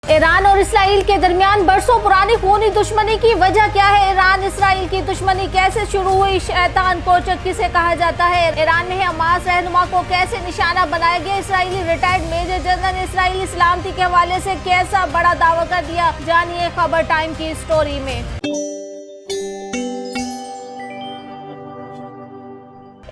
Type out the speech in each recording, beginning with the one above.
Iran और Israel के दरमियान बरसों पुरानी खूनी दुश्मनी की वजह क्या है? ईरान इसराइल की दुश्मनी कैसे शुरू हुई? शैतान कोचक किसे कहा जाता है? ईरान में हमास रहनुमा को कैसे निशाना बनाया गया? इसराइली रिटायर्ड मेजर जनरल ने इसराइली सलामती के हवाले से कैसा बड़ा दावा कर दिया? जानिए खबर टाइम की स्टोरी में।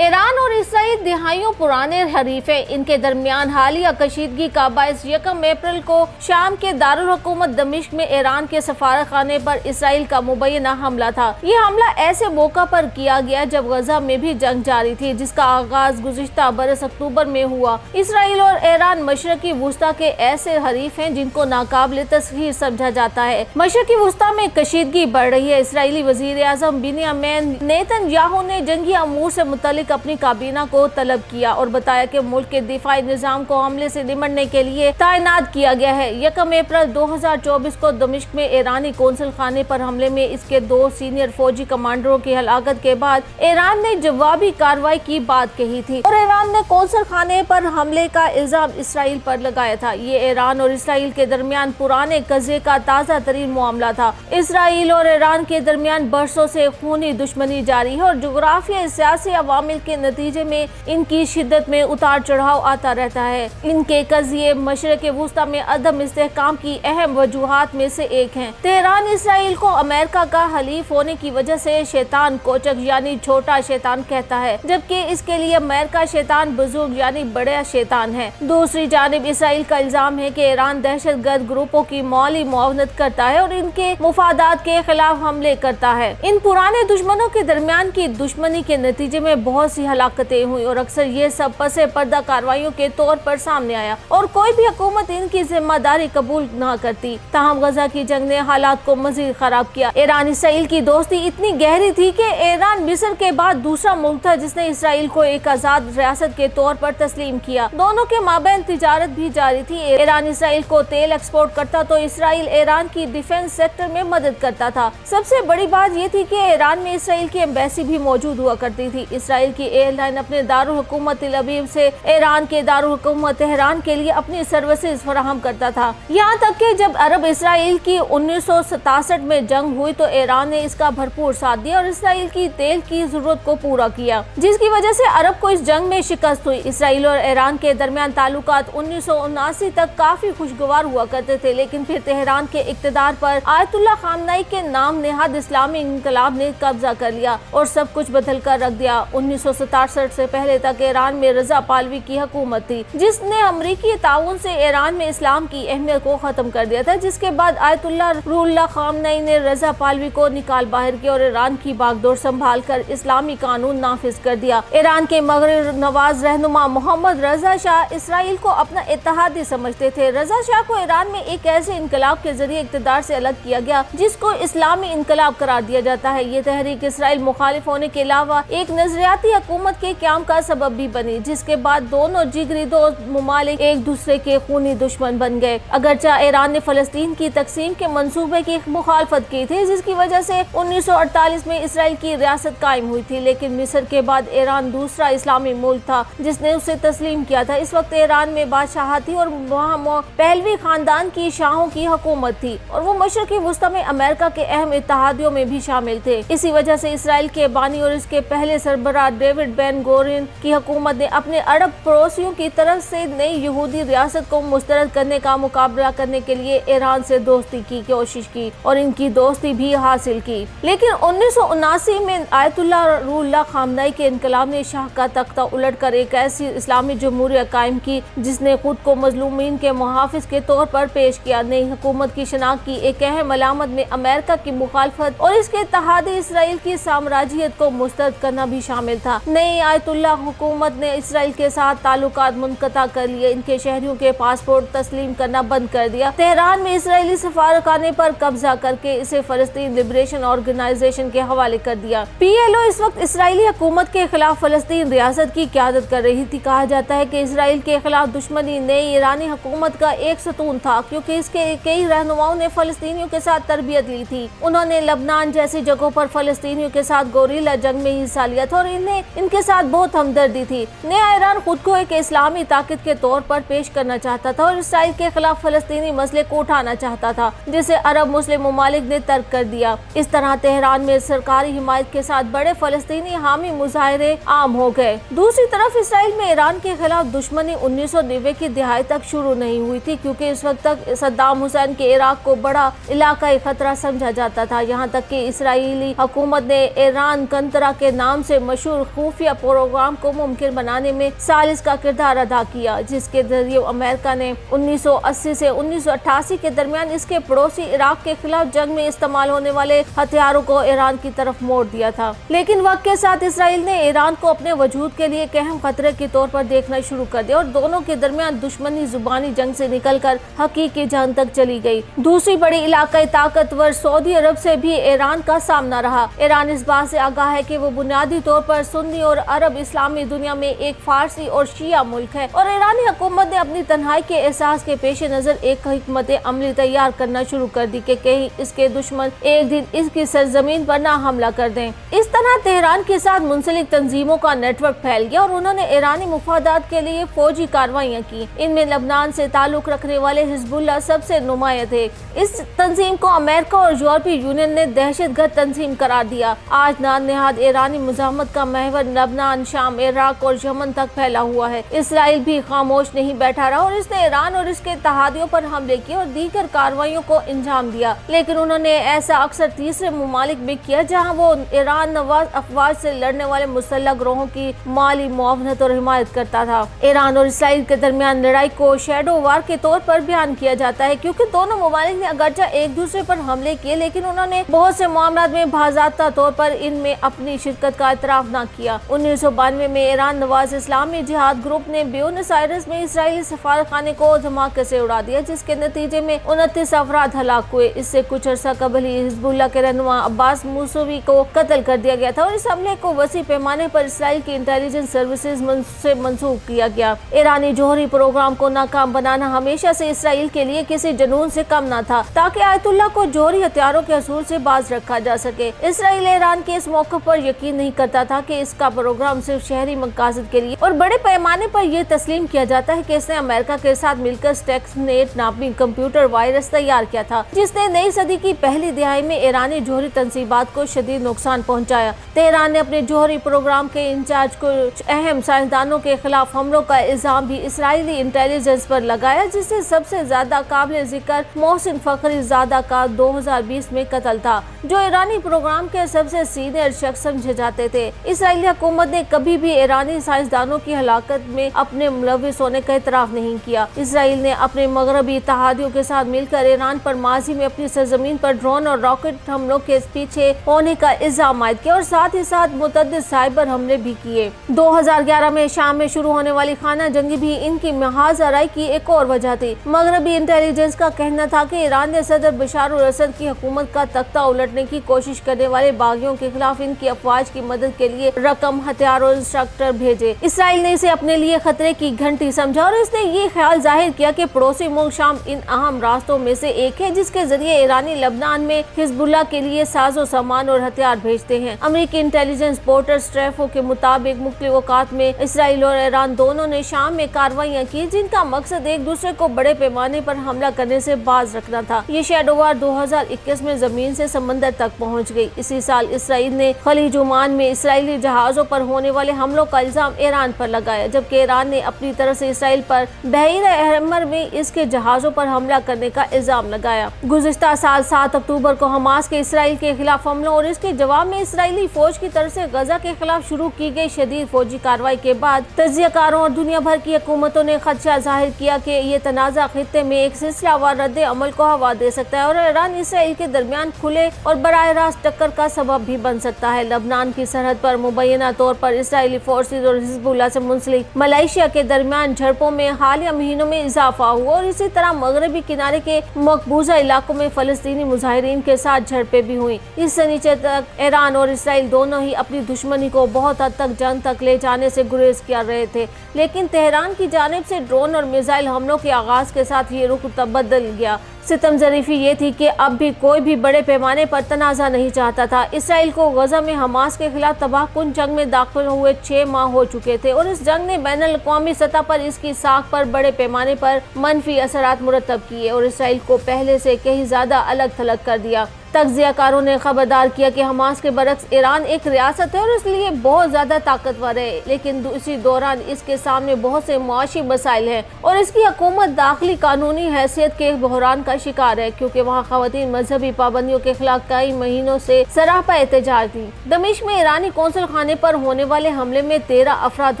ईरान और इसराइल दिहाइयों पुराने हरीफ हैं। इनके दरमियान हालिया कशीदगी का बायस 1 अप्रैल को शाम के दारुल हुकूमत दमिश्क में ईरान के सफारत खाने पर इसराइल का मुबैना हमला था। ये हमला ऐसे मौका पर किया गया जब गजा में भी जंग जारी थी, जिसका आगाज गुज़िश्ता बरस अक्टूबर में हुआ। इसराइल और ईरान मशरकी वुस्ता के ऐसे हरीफ हैं जिनको नाकाबिले तस्खीर समझा जाता है। मशरकी वुस्ता में कशीदगी बढ़ रही है। इसराइली वजीर आज़म बिन्यामिन नेतन्याहू ने जंगी अमूर से मुतल्लिक अपनी काबीना को तलब किया और बताया कि मुल्क के दिफाई निजाम को हमले से निपटने के लिए तैनात किया गया है। 1 अप्रैल 2024 को दमिश्क में ईरानी कौंसल खाने पर हमले में इसके 2 सीनियर फौजी कमांडरों की हलाकत के बाद ईरान ने जवाबी कार्रवाई की बात कही थी और ईरान ने कौंसल खाने पर हमले का इल्जाम इसराइल पर लगाया था। ये ईरान और इसराइल के दरमियान पुराने कज़े का ताज़ा तरीन मामला था। इसराइल और ईरान के दरमियान बरसों से खूनी दुश्मनी जारी है और जुग्राफिया सियासी अवामिल के नतीजे में इनकी शिद्दत में उतार चढ़ाव आता रहता है। इनके कज़िये मशरक़ वुस्ता में अदम इस्तेहकाम की अहम वजूहात में से एक हैं। तेहरान इसराइल को अमेरिका का हलीफ होने की वजह से शैतान कोचक यानी छोटा शैतान कहता है, जबकि इसके लिए अमेरिका शैतान बुजुर्ग यानी बड़ा शैतान है। दूसरी जानिब इसराइल का इल्जाम है कि ईरान दहशतगर्द ग्रुपों की माली मुआवनत करता है और इनके मुफादात के खिलाफ हमले करता है। इन पुराने दुश्मनों के दरमियान की दुश्मनी के नतीजे में बहुत सी हलाकतें हुई और अक्सर ये सब पसे पर्दा कार्रवाइयों के तौर पर सामने आया और कोई भी हुकूमत इनकी जिम्मेदारी कबूल न करती। ताहम गजा की जंग ने हालात को मजीद खराब किया। ईरान इसराइल की दोस्ती इतनी गहरी थी कि ईरान मिस्र के बाद दूसरा मुल्क था जिसने इसराइल को एक आजाद रियासत के तौर पर तस्लीम किया। दोनों के माबैन तिजारत भी जारी थी। ईरान इसराइल को तेल एक्सपोर्ट करता तो इसराइल ईरान की डिफेंस सेक्टर में मदद करता था। सबसे बड़ी बात यह थी कि ईरान में इसराइल की एम्बेसी भी मौजूद हुआ करती थी। इसराइल की एयरलाइन अपने दारुल हुकूमत तेल अवीव से ईरान के दारुल हुकूमत तेहरान के लिए अपनी सर्विसेज फराहम करता था। यहाँ तक कि जब अरब इसराइल की 1967 में जंग हुई तो ईरान ने इसका भरपूर साथ दिया और इसराइल की तेल की जरूरत को पूरा किया, जिसकी वजह से अरब को इस जंग में शिकस्त हुई। इसराइल और ईरान के दरमियान ताल्लुकात 1979 तक काफी खुशगवार हुआ करते थे, लेकिन फिर तेहरान के इक्तदार पर आयतुल्लाह खामनेई के नाम नेहाद इस्लामी इंकलाब ने कब्जा कर लिया और सब कुछ बदल कर रख दिया। 1967 से पहले तक ईरान में रजा पालवी की हुकूमत थी, जिसने अमरीकी ताउन से ईरान में इस्लाम की अहमियत को खत्म कर दिया था। जिसके बाद आयतुल्लाह रूहुल्लाह खामनेई ने रजा पालवी को निकाल बाहर किया और ईरान की बागडोर संभाल कर इस्लामी कानून नाफिज कर दिया। ईरान के मगरब नवाज रहनुमा मोहम्मद रजा शाह इसराइल को अपना इत्तेहादी समझते थे। रजा शाह को ईरान में एक ऐसे इनकलाब के जरिए इक़्तिदार से अलग किया गया जिसको इस्लामी इनकलाब करार दिया जाता है। ये तहरीक इसराइल मुखालिफ होने के अलावा एक नजरियाती हुकूमत के क्याम का सबब भी बनी, जिसके बाद दोनों जिगरी दोस्त मुमालिक एक दूसरे के खूनी दुश्मन बन गए। अगरचे ईरान ने फलस्तीन की तकसीम के मंसूबे की मुखालफत की थी, जिसकी वजह से 1948 में इसराइल की रियासत कायम हुई थी, लेकिन मिस्र के बाद ईरान दूसरा इस्लामी मुल्क था जिसने उसे तस्लीम किया था। इस वक्त ईरान में बादशाह थी और वहाँ पहलवी खानदान की शाहों की हुकूमत थी और वो मशरक़ी वुस्ता में अमेरिका के अहम इत्तेहादियों में भी शामिल थे। इसी वजह से इसराइल के बानी और इसके पहले सरबराह डेविड बेन गोरिन की हुकूमत ने अपने अरब पड़ोसियों की तरफ से नई यहूदी रियासत को मुस्तरद करने का मुकाबला करने के लिए ईरान से दोस्ती की कोशिश की और इनकी दोस्ती भी हासिल की। लेकिन 1979 में आयतुल्लाह रूहुल्लाह खामनेई के इनकलाब ने शाह का तख्ता उलट कर एक ऐसी इस्लामी जमहूरिया कायम की जिसने खुद को मजलूमीन के मुहाफिज के तौर पर पेश किया। नई हुकूमत की शनाख्त की एक अहम अलामत में अमेरिका की मुखालफत और इसके इत्तेहादी इसराइल की साम्राज्यत को मुस्तरद करना भी शामिल था। नई आयतुल्लाह हुकूमत ने इसराइल के साथ ताल्लुकात मुनक़ता कर लिए, इनके शहरियों के पासपोर्ट तस्लीम करना बंद कर दिया। तेहरान में इसराइली सफारतखाने पर कब्जा करके इसे फलस्तीन लिबरेशन ऑर्गेनाइजेशन के हवाले कर दिया। PLO इस वक्त इसराइली हुकूमत के खिलाफ फलस्तीन रियासत की क़यादत कर रही थी। कहा जाता है कि इसराइल के खिलाफ दुश्मनी नई ईरानी हुकूमत का एक सतून था, क्योंकि इसके कई रहनुमाओं ने फलस्तीनियों के साथ तरबियत ली थी। उन्होंने लबनान जैसी जगहों पर फलस्तीनियों के साथ गोरिल्ला जंग में हिस्सा लिया था और इन्हें نے ان کے ساتھ بہت ہمدردی تھی۔ نیا ایران خود کو ایک اسلامی طاقت کے طور پر پیش کرنا چاہتا تھا اور اسرائیل کے خلاف فلسطینی مسئلے کو اٹھانا چاہتا تھا، جسے عرب مسلم ممالک نے ترک کر دیا۔ اس طرح تہران میں سرکاری حمایت کے ساتھ بڑے فلسطینی حامی مظاہرے عام ہو گئے۔ دوسری طرف اسرائیل میں ایران کے خلاف دشمنی 1990 کی دہائی تک شروع نہیں ہوئی تھی، کیونکہ اس وقت تک صدام حسین کے عراق کو بڑا علاقائی خطرہ سمجھا جاتا تھا، یہاں تک کہ اسرائیلی حکومت نے ایران کنترا کے نام سے مشہور خفیہ پروگرام کو ممکن بنانے میں ثالث کا کردار ادا کیا، جس کے ذریعے امریکہ نے 1980 سے 1988 کے درمیان اس کے پڑوسی عراق کے خلاف جنگ میں استعمال ہونے والے ہتھیاروں کو ایران کی طرف موڑ دیا تھا۔ لیکن وقت کے ساتھ اسرائیل نے ایران کو اپنے وجود کے لیے ایک اہم خطرے کے طور پر دیکھنا شروع کر دیا اور دونوں کے درمیان دشمنی زبانی جنگ سے نکل کر حقیقی جنگ تک چلی گئی۔ دوسری بڑی علاقائی طاقتور سعودی عرب سے بھی ایران کا سامنا رہا۔ ایران اس بات سے آگاہ ہے کہ وہ بنیادی طور پر سنی اور عرب اسلامی دنیا میں ایک فارسی اور شیعہ ملک ہے، اور ایرانی حکومت نے اپنی تنہائی کے احساس کے پیش نظر ایک حکمت عملی تیار کرنا شروع کر دی کہ کہیں اس کے دشمن ایک دن اس کی سرزمین پر نہ حملہ کر دیں۔ اس طرح تہران کے ساتھ منسلک تنظیموں کا نیٹ ورک پھیل گیا اور انہوں نے ایرانی مفادات کے لیے فوجی کارروائیاں کی۔ ان میں لبنان سے تعلق رکھنے والے حزب اللہ سب سے نمایاں تھے۔ اس تنظیم کو امریکہ اور یورپی یونین نے دہشت گرد تنظیم قرار دیا۔ آج نام نہاد ایرانی مزاحمت کا محور لبنان، شام، عراق اور یمن تک پھیلا ہوا ہے۔ اسرائیل بھی خاموش نہیں بیٹھا رہا اور اس نے ایران اور اس کے اتحادیوں پر حملے کیے اور دیگر کارروائیوں کو انجام دیا، لیکن انہوں نے ایسا اکثر تیسرے ممالک میں کیا جہاں وہ ایران نواز افواج سے لڑنے والے مسلح گروہوں کی مالی معاونت اور حمایت کرتا تھا۔ ایران اور اسرائیل کے درمیان لڑائی کو شیڈو وار کے طور پر بیان کیا جاتا ہے، کیونکہ دونوں ممالک نے اگرچہ ایک دوسرے پر حملے کیے لیکن انہوں نے بہت سے معاملات میں باضابطہ طور پر ان میں اپنی شرکت کا اعتراف نہ کیا۔ 1992 میں ایران نواز اسلامی جہاد گروپ نے بیونس آئرس میں اسرائیلی سفارتخانے کو دھماکے سے اڑا دیا، جس کے نتیجے میں 29 افراد ہلاک ہوئے۔ اس سے کچھ عرصہ قبل ہی حزب اللہ کے رہنما عباس موسوی کو قتل کر دیا گیا تھا اور اس حملے کو وسیع پیمانے پر اسرائیل کی انٹیلیجنس سروسز سے منسوخ کیا گیا۔ ایرانی جوہری پروگرام کو ناکام بنانا ہمیشہ سے اسرائیل کے لیے کسی جنون سے کم نہ تھا، تاکہ آیت اللہ کو جوہری ہتھیاروں کے حصول سے باز رکھا جا سکے۔ اسرائیل ایران کے اس موقع پر یقین نہیں کرتا تھا کہ اس کا پروگرام صرف شہری مقاصد کے لیے اور بڑے پیمانے پر یہ تسلیم کیا جاتا ہے کہ اس نے امریکہ کے ساتھ مل کر اسٹیکس نیٹ نامی کمپیوٹر وائرس تیار کیا تھا، جس نے نئی صدی کی پہلی دہائی میں ایرانی جوہری تنصیبات کو شدید نقصان پہنچایا۔ تہران نے اپنے جوہری پروگرام کے انچارج کچھ اہم سائنسدانوں کے خلاف حملوں کا الزام بھی اسرائیلی انٹیلیجنس پر لگایا، جس سے سب سے زیادہ قابل ذکر محسن فخری زادہ کا 2020 میں قتل تھا، جو ایرانی پروگرام کے سب سے سینئر شخص سمجھے جاتے تھے۔ اسرائیلی حکومت نے کبھی بھی ایرانی سائنسدانوں کی ہلاکت میں اپنے ملوث ہونے کا اعتراف نہیں کیا۔ اسرائیل نے اپنے مغربی اتحادیوں کے ساتھ مل کر ایران پر ماضی میں اپنی سرزمین پر ڈرون اور راکٹ حملوں کے پیچھے ہونے کا الزام عائد کیا اور ساتھ ہی ساتھ متعدد سائبر حملے بھی کیے۔ 2011 میں شام میں شروع ہونے والی خانہ جنگی بھی ان کی محاذ آرائی کی ایک اور وجہ تھی۔ مغربی انٹیلیجنس کا کہنا تھا کہ ایران نے صدر بشار الاسد کی حکومت کا تختہ الٹنے کی کوشش کرنے والے باغیوں کے خلاف ان کی افواج کی مدد کے لیے رقم، ہتھیار اور انسٹرکٹر بھیجے۔ اسرائیل نے اسے اپنے لیے خطرے کی گھنٹی سمجھا اور اس نے یہ خیال ظاہر کیا کہ پڑوسی ملک شام ان اہم راستوں میں سے ایک ہے جس کے ذریعے ایرانی لبنان میں حزب اللہ کے لیے ساز و سامان اور ہتھیار بھیجتے ہیں۔ امریکی انٹیلیجنس پورٹل اسٹریفو کے مطابق مختلف اوقات میں اسرائیل اور ایران دونوں نے شام میں کارروائیاں کی جن کا مقصد ایک دوسرے کو بڑے پیمانے پر حملہ کرنے سے باز رکھنا تھا۔ یہ شیڈو وار 2021 میں زمین سے سمندر تک پہنچ گئی۔ اسی سال اسرائیل نے خلیج عمان میں اسرائیلی جہازوں پر ہونے والے حملوں کا الزام ایران پر لگایا، جبکہ ایران نے اپنی طرف سے اسرائیل پر بحیرہ احمر میں اس کے جہازوں پر حملہ کرنے کا الزام لگایا۔ گزشتہ سال 7 اکتوبر کو حماس کے اسرائیل کے خلاف حملوں اور اس کے جواب میں اسرائیلی فوج کی طرف سے غزہ کے خلاف شروع کی گئی شدید فوجی کارروائی کے بعد تجزیہ کاروں اور دنیا بھر کی حکومتوں نے خدشہ ظاہر کیا کہ یہ تنازع خطے میں ایک سلسلہ وار رد عمل کو ہوا دے سکتا ہے اور ایران اسرائیل کے درمیان کھلے اور براہ راست ٹکر کا سبب بھی بن سکتا ہے۔ لبنان کی سرحد پر مبینہ طور پر اسرائیلی فورسز اور حزب اللہ سے منسلک ملائیشیا کے درمیان جھڑپوں میں حالیہ مہینوں میں اضافہ ہوا اور اسی طرح مغربی کنارے کے مقبوضہ علاقوں میں فلسطینی مظاہرین کے ساتھ جھڑپیں بھی ہوئیں۔ اس سے نیچے تک ایران اور اسرائیل دونوں ہی اپنی دشمنی کو بہت حد تک جنگ تک لے جانے سے گریز کر رہے تھے، لیکن تہران کی جانب سے ڈرون اور میزائل حملوں کے آغاز کے ساتھ یہ رخ بدل گیا۔ सितम ज़रीफ़ी ये थी कि अब भी कोई भी बड़े पैमाने पर तनाज़ा नहीं चाहता था। इसराइल को गजा में हमास के खिलाफ तबाहकुन जंग में दाखिल हुए 6 माह हो चुके थे और इस जंग ने बैनुल अक़वामी सतह पर इसकी साख पर बड़े पैमाने पर मनफी असरात मुरतब किए और इसराइल को पहले से कहीं ज़्यादा अलग थलग कर दिया। तज्ज़ियाकारों ने खबरदार किया कि हमास के बरक्स ईरान एक रियासत है और इसलिए बहुत ज़्यादा ताकतवर है, लेकिन इसी दौरान इसके सामने बहुत से मुआशी मसाइल हैं और इसकी हुकूमत दाखिली कानूनी हैसियत के बहरान का शिकार है, क्योंकि वहाँ ख़वातीन मजहबी पाबंदियों के खिलाफ कई महीनों से सरापा एहतजाज थी। दमिश्क में ईरानी कौंसल खाने पर होने वाले हमले में 13 अफराद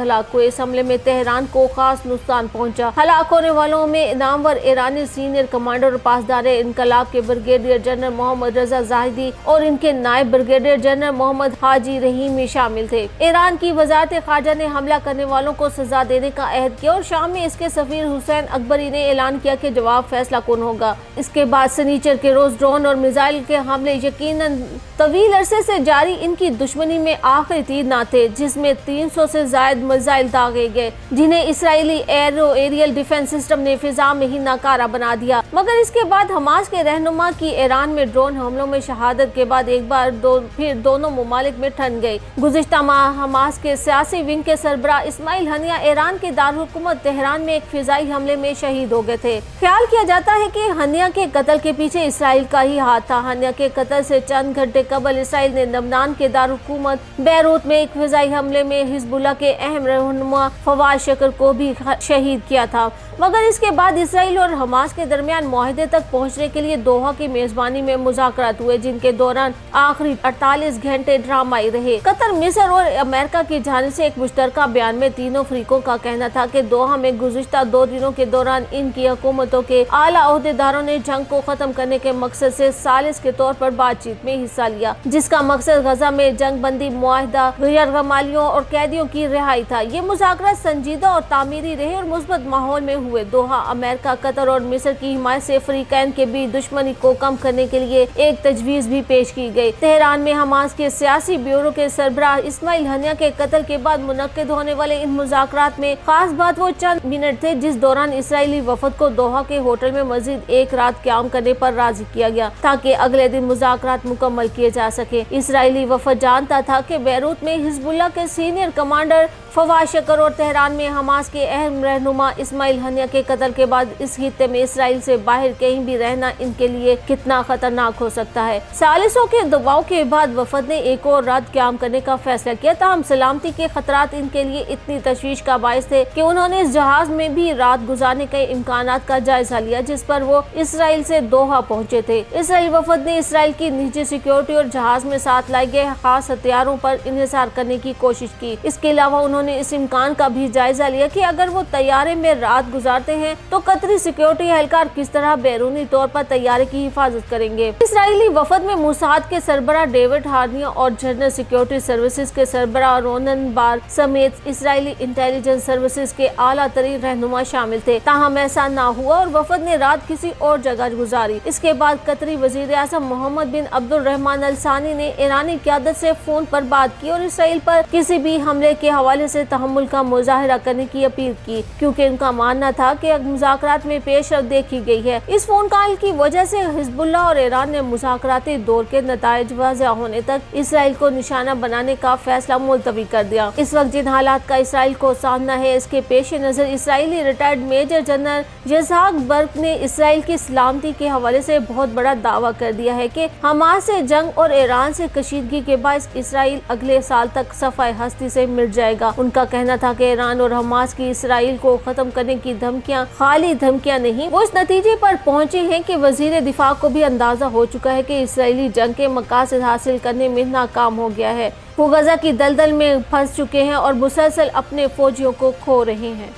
हलाक हुए। इस हमले में तेहरान को खास नुकसान पहुँचा। हलाक होने वालों में नामवर ईरानी सीनियर कमांडर और पासदार इनकलाब के ब्रिगेडियर जनरल मोहम्मद रजा जाहिदी और इनके नायब ब्रिगेडियर जनरल मोहम्मद हाजी रहीमी शामिल थे। ईरान की वजारत खारजा ने हमला करने वालों को सजा देने का अहद किया और शाम में इसके सफीर हुसैन अकबरी ने ऐलान किया कि जवाब फैसला कौन होगा। इसके बाद शनिचर के रोज ड्रोन और मिसाइल के हमले यकीनन तवील अरसे से जारी इनकी दुश्मनी में आखिरी तीर न थे, जिसमें 300 से ज्यादा मिसाइल दागे गए, जिन्हें इसराइली एरियल डिफेंस सिस्टम ने फिजा में ही नाकारा बना दिया। मगर इसके बाद हमास के रहनुमा की ईरान में ड्रोन हमलों में शहादत के बाद एक बार फिर दोनों मुमालिक में ठन गई। गुज़िश्ता माह हमास के सियासी विंग के सरबराह इस्माइल हनिया ईरान के दारुल हुकूमत तेहरान में एक फिजाई हमले में शहीद हो गए थे। ख्याल किया जाता है कि हनिया के कत्ल के पीछे इसराइल का ही हाथ था। हनिया के कत्ल से चंद घंटे कबल इसराइल ने लबनान के दारुल हुकूमत बैरूत में एक फिजाई हमले में हिजबुल्लाह के अहम रहनुमा फवाद शकर को भी शहीद किया था। मगर इसके बाद इसराइल और हमास के दरमियान मुआहदे तक पहुंचने के लिए दोहा की मेजबानी में मुज़ाकरात हुए, जिनके दौरान आखिरी 48 घंटे ड्रामाई रहे। कतर, मिस्र और अमेरिका की जानिब से एक मुश्तरका बयान में तीनों फरीकों का कहना था कि दोहा में गुज़िश्ता 2 दिनों के दौरान इनकी हुकूमतों के आला ओहदेदारों ने जंग को खत्म करने के मकसद से सालिस के तौर पर बातचीत में हिस्सा लिया, जिसका मकसद गजा में जंग बंदी मुआहदा, गैरगमालियों और कैदियों की रिहाई था। ये मुज़ाकरात संजीदा और तामीरी रहे और मुस्बत माहौल में हुए। दोहा अमेरिका, कतर और मिस्र की हिमायत से फरीकैन के बीच दुश्मनी को कम करने के लिए एक तजवीज भी पेश की गई। तेहरान में हमास के सियासी ब्यूरो के सरबराह इस्माइल हनिया के कत्ल के बाद मुनक्किद होने वाले इन मुज़ाकरात में खास बात वो चंद मिनट थे जिस दौरान इसराइली वफद को दोहा के होटल में मजीद एक रात क़याम करने पर राजी किया गया, ताकि अगले दिन मुज़ाकरात मुकम्मल किए जा सके। इसराइली वफद जानता था कि बैरूत में हिजबुल्लाह के सीनियर कमांडर फवाद शकर और तेहरान में हमास के अहम रहनुमा इस्माइल हनिया के कत्ल के बाद इस खित्ते में इसराइल से बाहर कहीं भी रहना इनके लिए कितना खतरनाक हो सकता है। सालिसों के दबाव के बाद वफद ने एक और रात क़याम करने का फैसला किया। ताहम सलामती के खतरात इनके लिए इतनी तशवीश का बायस थे कि उन्होंने इस जहाज में भी रात गुजारने के इम्कानात का जायजा लिया, जिस पर वो इसराइल से दोहा पहुंचे थे। इसराइल वफद ने इसराइल की निजी सिक्योरिटी और जहाज में साथ लाए गए खास हथियारों पर इन्हिसार करने की कोशिश की। इसके अलावा उन्होंने इस इम्कान का भी जायजा लिया कि अगर वो तैयारे में रात गुजारते हैं तो कतरी सिक्योरिटी एहलकार किस तरह बैरूनी तौर पर तैयारे की हिफाजत करेंगे। इसराइली वफद में मोसाद के सरबराह डेविड हार्निया और जनरल सिक्योरिटी सर्विसेज के सरबराह रोनन बार समेत इसराइली इंटेलिजेंस सर्विसेज के आला तरीन रहनुमा शामिल थे। ताहम ऐसा ना हुआ और वफद ने रात किसी और जगह गुजारी। इसके बाद कतरी वजीर आज़म मोहम्मद बिन अब्दुल रहमान अल सानी ने ईरानी क़यादत से फोन पर बात की और इसराइल पर किसी भी हमले के हवाले से तहम्मुल का मुजाहिरा करने की अपील की, क्योंकि उनका मानना था कि मुज़ाकरात में पेशरफ्त देखी गई है। इस फोन कॉल की वजह से हिजबुल्लाह और ईरान ने मुज़ाकराती दौर के नताइज वाज़ेह होने तक इसराइल को निशाना बनाने का फैसला मुलतवी कर दिया। इस वक्त जिन हालात का इसराइल को सामना है, इसके पेश नज़र Israeli retired major general Yitzhak Brik ने इसराइल की सलामती के हवाले से बहुत बड़ा दावा कर दिया है कि हमास से जंग और ईरान से कशीदगी के बायस इसराइल अगले साल तक सफाई हस्ती से मिट जाएगा। उनका कहना था कि ईरान और हमास की इसराइल को खत्म करने की धमकियां खाली धमकियां नहीं, वो इस नतीजे पर पहुंचे हैं कि वजीर दिफा को भी अंदाजा हो चुका है कि इसराइली जंग के मकासद हासिल करने में नाकाम हो गया है। वो गजा की दलदल में फंस चुके हैं और मुसलसल अपने फौजियों को खो रहे हैं।